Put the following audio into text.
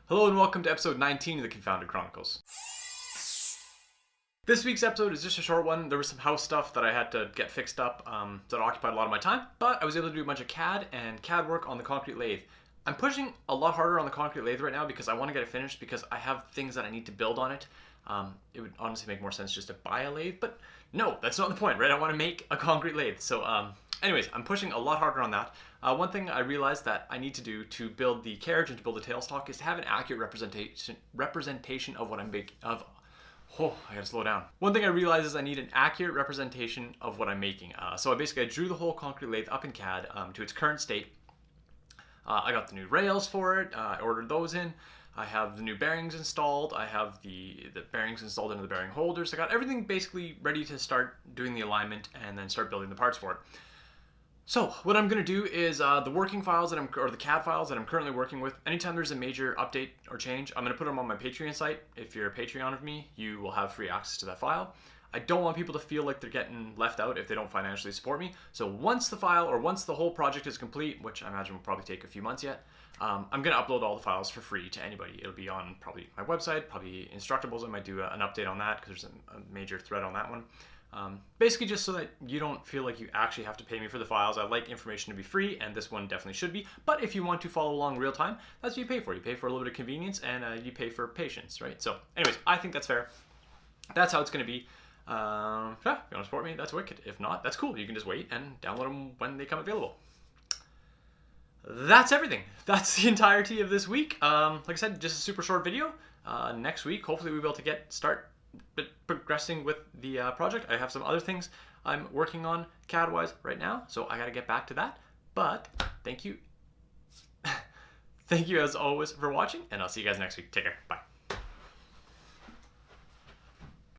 Hello and welcome to episode 19 of the Confounded Chronicles. This week's episode is just a short one. There was some house stuff that I had to get fixed up that occupied a lot of my time, but I was able to do a bunch of CAD and CAD work on the concrete lathe. I'm pushing a lot harder on the concrete lathe right now because I want to get it finished because I have things that I need to build on it. It would honestly make more sense just to buy a lathe, but no, that's not the point, right? I want to make a concrete lathe. So anyways, I'm pushing a lot harder on that. One thing I realized that I need to do to build the carriage and to build the tailstock is to have an accurate representation of what I'm making. Oh, I gotta slow down. One thing I realized is I need an accurate representation of what I'm making. So I drew the whole concrete lathe up in CAD to its current state. I got the new rails for it. I ordered those in. I have the new bearings installed. I have the bearings installed into the bearing holders. I got everything basically ready to start doing the alignment and then start building the parts for it. So what I'm going to do is the working files or the CAD files that I'm currently working with, anytime there's a major update or change, I'm going to put them on my Patreon site. If you're a Patreon of me, you will have free access to that file. I don't want people to feel like they're getting left out if they don't financially support me. So once the file or once the whole project is complete, which I imagine will probably take a few months yet, I'm going to upload all the files for free to anybody. It'll be on probably my website, probably Instructables. I might do an update on that because there's a major thread on that one. Basically just so that you don't feel like you actually have to pay me for the files. I like information to be free, and this one definitely should be. But if you want to follow along real time, that's what you pay for. You pay for a little bit of convenience, and you pay for patience, right? So anyways, I think that's fair. That's how it's going to be. Yeah, if you want to support me, that's wicked. If not, that's cool. You can just wait and download them when they come available. That's everything. That's the entirety of this week. Like I said, just a super short video. Next week, hopefully we'll be able to start progressing with the project. I have some other things I'm working on CAD-wise right now, so I got to get back to that. But thank you. Thank you as always for watching, and I'll see you guys next week. Take care. Bye.